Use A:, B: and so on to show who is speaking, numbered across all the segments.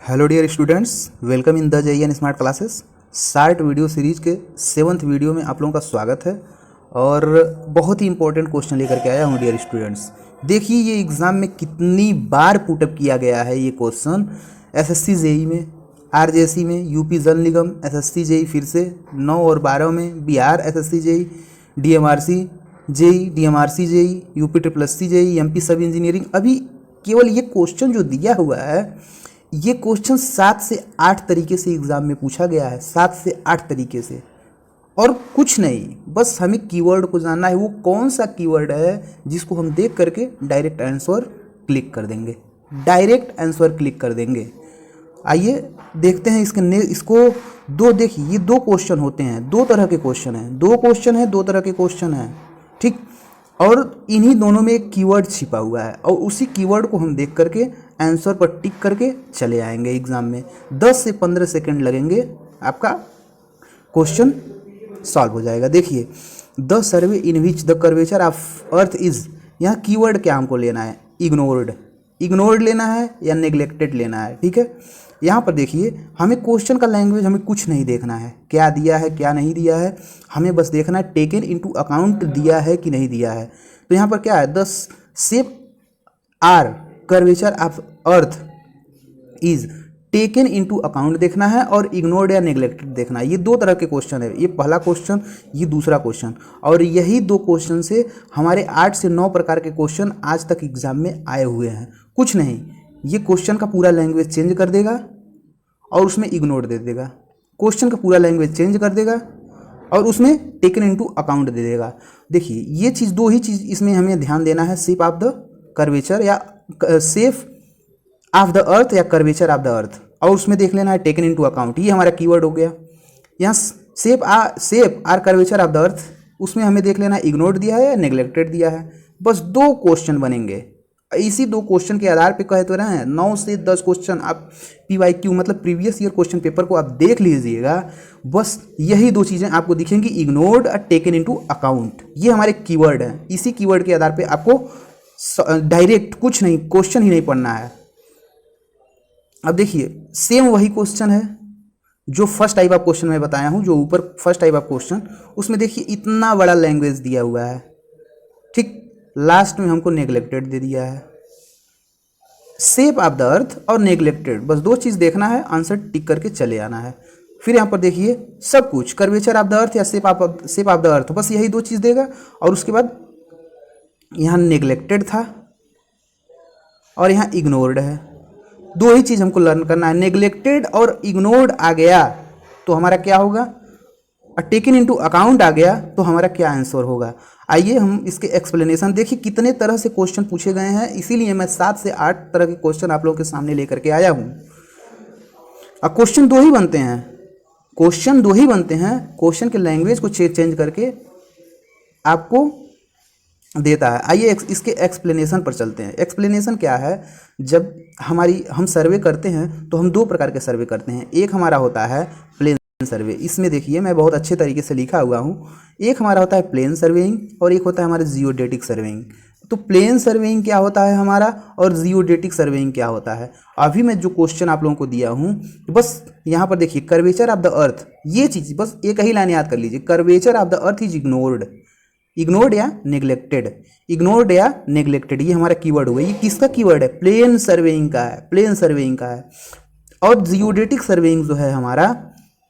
A: Hello dear students, welcome in the JEN smart classes. Short video series के 7th video में आप लोगों का स्वागत है और बहुत ही इंपॉर्टेंट क्वेश्चन लेकर के आया हूँ डियर स्टूडेंट्स। देखिए ये एग्ज़ाम में कितनी बार पुटअप किया गया है ये क्वेश्चन। SSC JEE में, RJC में, यूपी जल निगम, SSC JEE फिर से 9 और 12 में, Bihar SSC JEE, DMRC JEE, DMRC JEE, UP SSC JEE, MP सब इंजीनियरिंग। अभी केवल ये क्वेश्चन जो दिया हुआ है ये क्वेश्चन 7 से 8 तरीके से एग्जाम में पूछा गया है, 7 से 8 तरीके से, और कुछ नहीं। बस हमें कीवर्ड को जानना है, वो कौन सा कीवर्ड है जिसको हम देख करके डायरेक्ट आंसर क्लिक कर देंगे, डायरेक्ट आंसर क्लिक कर देंगे। आइए देखते हैं इसको देखिए ये 2 क्वेश्चन होते हैं, 2 तरह के क्वेश्चन हैं, 2 क्वेश्चन है, 2 तरह के क्वेश्चन हैं, ठीक। और इन्हीं दोनों में एक कीवर्ड छिपा हुआ है और उसी कीवर्ड को हम देख करके आंसर पर टिक करके चले आएंगे एग्जाम में। 10 से 15 सेकंड लगेंगे, आपका क्वेश्चन सॉल्व हो जाएगा। देखिए, the survey in which the curvature of earth is, यहाँ कीवर्ड क्या हमको लेना है? इग्नोर्ड लेना है या नेग्लेक्टेड लेना है, ठीक है। यहाँ पर देखिए हमें क्वेश्चन का लैंग्वेज हमें कुछ नहीं देखना है, क्या दिया है क्या नहीं दिया है, हमें बस देखना है टेकन इनटू अकाउंट दिया है कि नहीं दिया है। तो यहाँ पर क्या है? The shape are curvature of earth is taken into account देखना है और इग्नोर्ड या नेग्लेक्टेड देखना है। ये 2 तरह के क्वेश्चन है, ये पहला क्वेश्चन, ये दूसरा क्वेश्चन, और यही 2 क्वेश्चन से हमारे 8 से 9 प्रकार के क्वेश्चन आज तक एग्जाम में आए हुए हैं। कुछ नहीं, ये क्वेश्चन का पूरा लैंग्वेज चेंज कर देगा और उसमें इग्नोर दे देगा, क्वेश्चन का पूरा लैंग्वेज चेंज कर देगा और उसमें टेकन इनटू अकाउंट दे देगा। देखिए ये चीज़, 2 ही चीज़ इसमें हमें ध्यान देना है, शेप ऑफ द कर्वेचर या शेप ऑफ द अर्थ या कर्वेचर ऑफ द अर्थ, और उसमें देख लेना है टेकन इनटू अकाउंट। ये हमारा कीवर्ड हो गया। यहाँ shape are curvature of the earth, उसमें हमें देख लेना है इग्नोर्ड दिया है या नेग्लेक्टेड दिया है। बस 2 क्वेश्चन बनेंगे। इसी 2 क्वेश्चन के आधार पे कहे तो रहे हैं 9 से 10 क्वेश्चन आप PYQ मतलब प्रीवियस ईयर क्वेश्चन पेपर को आप देख लीजिएगा। बस यही 2 चीज़ें आपको दिखेंगी, इग्नोर्ड और टेकन इनटू अकाउंट। ये हमारे कीवर्ड हैं। इसी कीवर्ड के आधार पे आपको डायरेक्ट कुछ नहीं, क्वेश्चन ही नहीं पढ़ना है। अब देखिए सेम वही क्वेश्चन है जो फर्स्ट टाइप ऑफ क्वेश्चन मैं बताया हूँ, जो ऊपर फर्स्ट टाइप ऑफ क्वेश्चन, उसमें देखिए इतना बड़ा लैंग्वेज दिया हुआ है, ठीक। लास्ट में हमको नेग्लेक्टेड दे दिया है। शेप ऑफ द अर्थ और नेग्लेक्टेड, बस 2 चीज़ देखना है, आंसर टिक करके चले आना है। फिर यहाँ पर देखिए सब कुछ कर्वेचर ऑफ द अर्थ या शेप ऑफ द अर्थ, बस यही 2 चीज़ देगा। और उसके बाद यहाँ नेग्लेक्टेड था और यहाँ इग्नोर्ड है। 2 ही चीज़ हमको लर्न करना है, नेग्लेक्टेड और इग्नोर्ड आ गया तो हमारा क्या होगा, और टेकन इनटू अकाउंट आ गया तो हमारा क्या आंसर होगा। आइए हम इसके एक्सप्लेनेशन देखिए, कितने तरह से क्वेश्चन पूछे गए हैं, इसीलिए मैं 7 से 8 तरह के क्वेश्चन आप लोगों के सामने लेकर के आया हूँ। अब क्वेश्चन 2 ही बनते हैं, क्वेश्चन के लैंग्वेज को चेंज करके आपको देता है। आइए इसके एक्सप्लेनेशन पर चलते हैं। एक्सप्लेनेशन क्या है? जब हम सर्वे करते हैं तो हम 2 प्रकार के सर्वे करते हैं। एक हमारा होता है प्लेन सर्वे, इसमें देखिए मैं बहुत अच्छे तरीके से लिखा हुआ हूँ। एक हमारा होता है प्लेन सर्वेइंग और एक होता है हमारा जियोडेटिक सर्वेइंग। तो प्लेन सर्वेइंग क्या होता है हमारा और जियोडेटिक सर्वेइंग क्या होता है, अभी मैं जो क्वेश्चन आप लोगों को दिया हूँ, बस यहाँ पर देखिए कर्वेचर ऑफ द अर्थ, ये चीज़ बस एक ही लाइन याद कर लीजिए, curvature of the earth is ignored या नेग्लेक्टेड, ये हमारा कीवर्ड हुआ। ये किसका कीवर्ड है? प्लेन सर्वेइंग का है। और जियोडेटिक सर्वेइंग जो है हमारा,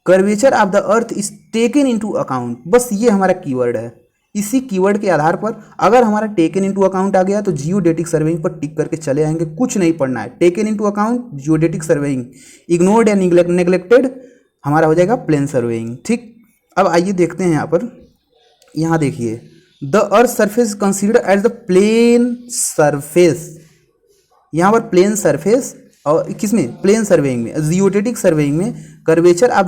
A: curvature of the earth is taken into account, बस ये हमारा कीवर्ड है। इसी कीवर्ड के आधार पर अगर हमारा टेकन इनटू अकाउंट आ गया तो जियोडेटिक सर्वेइंग पर टिक करके चले आएंगे, कुछ नहीं पढ़ना है। Taken into account geodetic surveying, ignored या नेग्लेक्टेड हमारा हो जाएगा प्लेन सर्वेइंग, ठीक। अब आइए देखते हैं यहाँ देखिए, the earth surface consider as the plane surface, यहाँ पर प्लेन सरफेस, और किसमें? प्लेन सर्वेइंग में। जियोडेटिक सर्वेइंग में curvature of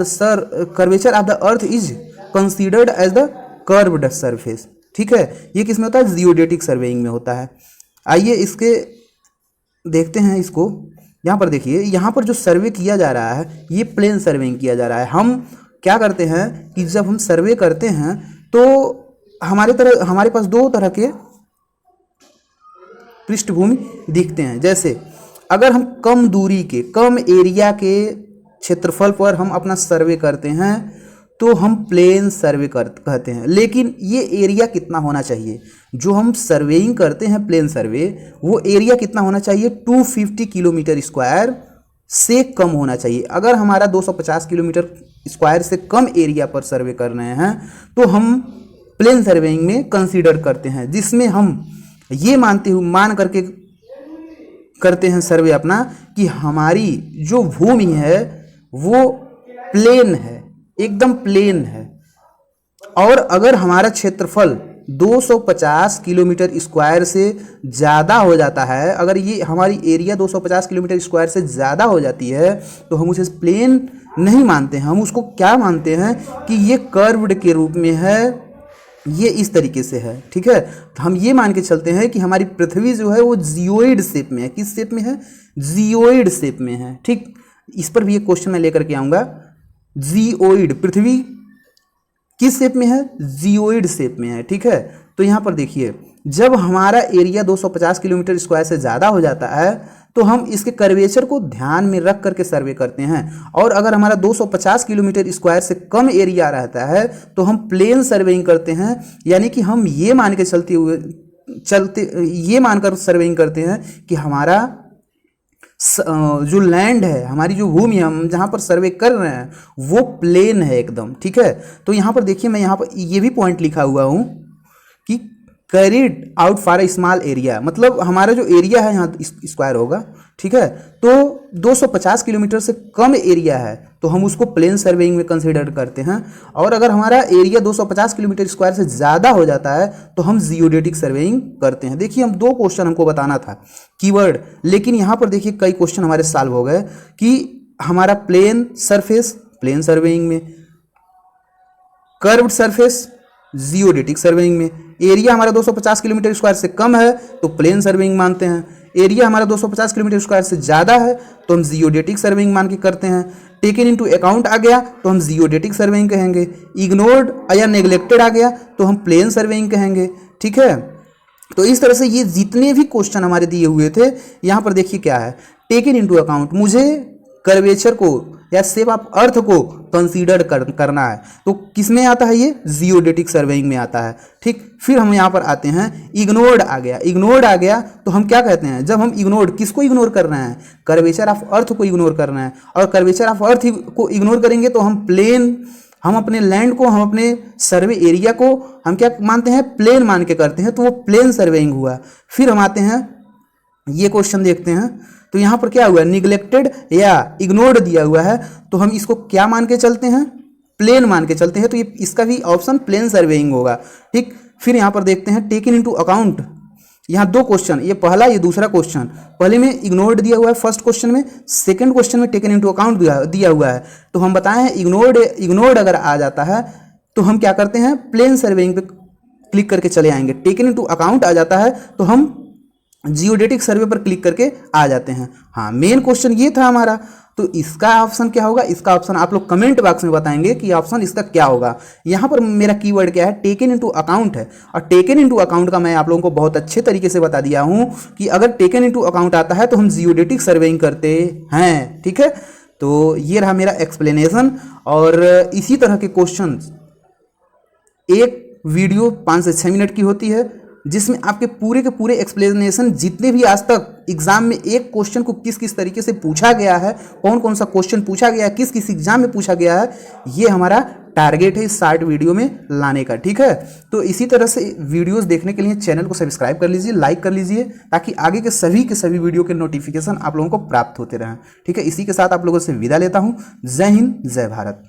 A: the earth is considered as the curved surface, ठीक है। ये किसमें होता है? जियोडेटिक सर्वेइंग में होता है। आइए इसके देखते हैं इसको। यहाँ पर देखिए, यहाँ पर जो सर्वे किया जा रहा है ये प्लेन सर्वेइंग किया जा रहा है। हम क्या करते हैं कि जब हम सर्वे करते हैं तो हमारे पास 2 तरह के पृष्ठभूमि दिखते हैं। जैसे अगर हम कम दूरी के, कम एरिया के क्षेत्रफल पर हम अपना सर्वे करते हैं तो हम प्लेन सर्वे कहते हैं। लेकिन ये एरिया कितना होना चाहिए, जो हम सर्वेइंग करते हैं प्लेन सर्वे, वो एरिया कितना होना चाहिए, 250 किलोमीटर स्क्वायर से कम होना चाहिए। अगर हमारा 250 किलोमीटर स्क्वायर से कम एरिया पर सर्वे कर रहे हैं तो हम प्लेन सर्वेइंग में कंसीडर करते हैं, जिसमें हम ये मान करके करते हैं सर्वे अपना कि हमारी जो भूमि है वो प्लेन है, एकदम प्लेन है। और अगर हमारा क्षेत्रफल 250 किलोमीटर स्क्वायर से ज़्यादा हो जाता है, अगर ये हमारी एरिया 250 किलोमीटर स्क्वायर से ज़्यादा हो जाती है तो हम उसे प्लेन नहीं मानते हैं। हम उसको क्या मानते हैं कि ये कर्व्ड के रूप में है, ये इस तरीके से है। ठीक है, तो हम ये मान के चलते हैं कि हमारी पृथ्वी जो है वो जियोइड शेप में है। किस शेप में है, जियोइड शेप में है। ठीक, इस पर भी एक क्वेश्चन मैं लेकर के आऊँगा। जियोइड, पृथ्वी किस शेप में है, जियोइड शेप में है। ठीक है, तो यहाँ पर देखिए, जब हमारा एरिया 250 किलोमीटर स्क्वायर से ज़्यादा हो जाता है तो हम इसके कर्वेचर को ध्यान में रख करके सर्वे करते हैं। और अगर हमारा 250 किलोमीटर स्क्वायर से कम एरिया रहता है तो हम प्लेन सर्वेइंग करते हैं, यानी कि हम ये मान के ये मानकर सर्वेइंग करते हैं कि हमारा जो लैंड है, हमारी जो भूमि है, हम जहाँ पर सर्वे कर रहे हैं वो प्लेन है एकदम। ठीक है, तो यहाँ पर देखिए, मैं यहाँ पर ये भी पॉइंट लिखा हुआ हूँ कि carried out for a small area, मतलब हमारा जो एरिया है यहाँ स्क्वायर होगा। ठीक है, तो 250 किलोमीटर से कम एरिया है तो हम उसको प्लेन सर्वेइंग में कंसीडर करते हैं। और अगर हमारा एरिया 250 किलोमीटर स्क्वायर से ज़्यादा हो जाता है तो हम जियोडेटिक सर्वेइंग करते हैं। देखिए, हम 2 क्वेश्चन हमको बताना था कीवर्ड, लेकिन यहाँ पर देखिए कई क्वेश्चन हमारे सॉल्व हो गए कि हमारा प्लेन सरफेस प्लेन सर्वेइंग में, कर्व्ड सरफेस जियोडेटिक सर्वेइंग में, एरिया हमारा 250 किलोमीटर स्क्वायर से कम है तो प्लेन सर्वेइंग मानते हैं, एरिया हमारा 250 किलोमीटर स्क्वायर से ज़्यादा है तो हम जियोडेटिक सर्वेइंग मान के करते हैं। टेकन इनटू अकाउंट आ गया तो हम जियोडेटिक सर्वेइंग कहेंगे, इग्नोर्ड या नेग्लेक्टेड आ गया तो हम प्लेन सर्वेइंग कहेंगे। ठीक है, तो इस तरह से ये जितने भी क्वेश्चन हमारे दिए हुए थे, यहाँ पर देखिए क्या है, टेकन इनटू अकाउंट, मुझे कर्वेचर को या शेप ऑफ अर्थ को कंसीडर करना है, तो किस में आता है, ये जियोडेटिक सर्वेइंग में आता है। ठीक, फिर हम यहाँ पर आते हैं, इग्नोर्ड आ गया। इग्नोर्ड आ गया तो हम क्या कहते हैं, जब हम इग्नोर्ड, किसको इग्नोर कर रहे हैं, कर्वेचर ऑफ अर्थ को इग्नोर कर रहे हैं। और कर्वेचर ऑफ अर्थ को इग्नोर करेंगे तो हम अपने लैंड को, हम अपने सर्वे एरिया को हम क्या मानते हैं, प्लेन मान के करते हैं, तो वो प्लेन सर्वेइंग हुआ। फिर हम आते हैं, ये क्वेश्चन देखते हैं, तो यहाँ पर क्या हुआ, निग्लेक्टेड या इग्नोर्ड दिया हुआ है तो हम इसको क्या मान के चलते हैं, प्लेन मान के चलते हैं, तो ये इसका भी ऑप्शन प्लेन सर्वेइंग होगा। ठीक, फिर यहाँ पर देखते हैं टेकन इनटू अकाउंट, यहाँ 2 क्वेश्चन, ये पहला ये दूसरा क्वेश्चन। पहले में इग्नोर्ड दिया हुआ है फर्स्ट क्वेश्चन में, सेकंड क्वेश्चन में टेकन इनटू अकाउंट दिया हुआ है। तो हम बताएं हैं इग्नोर्ड अगर आ जाता है तो हम क्या करते हैं, प्लेन सर्वेइंग पे क्लिक करके चले आएंगे। टेकन इनटू अकाउंट आ जाता है तो हम जियोडेटिक सर्वे पर क्लिक करके आ जाते हैं। हाँ, मेन क्वेश्चन ये था हमारा, तो इसका ऑप्शन क्या होगा, इसका ऑप्शन आप लोग कमेंट बॉक्स में बताएंगे कि ऑप्शन इसका क्या होगा। यहाँ पर मेरा कीवर्ड क्या है, टेकन इनटू अकाउंट है। और टेकन इनटू अकाउंट का मैं आप लोगों को बहुत अच्छे तरीके से बता दिया हूँ कि अगर टेकन इनटू अकाउंट आता है तो हम जियोडेटिक सर्वेइंग करते हैं। ठीक है, तो ये रहा मेरा एक्सप्लेनेशन। और इसी तरह के क्वेश्चन, एक वीडियो 5 से 6 मिनट की होती है जिसमें आपके पूरे के पूरे एक्सप्लेनेशन, जितने भी आज तक एग्जाम में एक क्वेश्चन को किस किस तरीके से पूछा गया है, कौन कौन सा क्वेश्चन पूछा गया है, किस किस एग्जाम में पूछा गया है, ये हमारा टारगेट है इस शॉर्ट वीडियो में लाने का। ठीक है, तो इसी तरह से वीडियोस देखने के लिए चैनल को सब्सक्राइब कर लीजिए, लाइक कर लीजिए, ताकि आगे के सभी वीडियो के नोटिफिकेशन आप लोगों को प्राप्त होते रहें। ठीक है, इसी के साथ आप लोगों से विदा लेता हूँ। जय हिंद, जय भारत।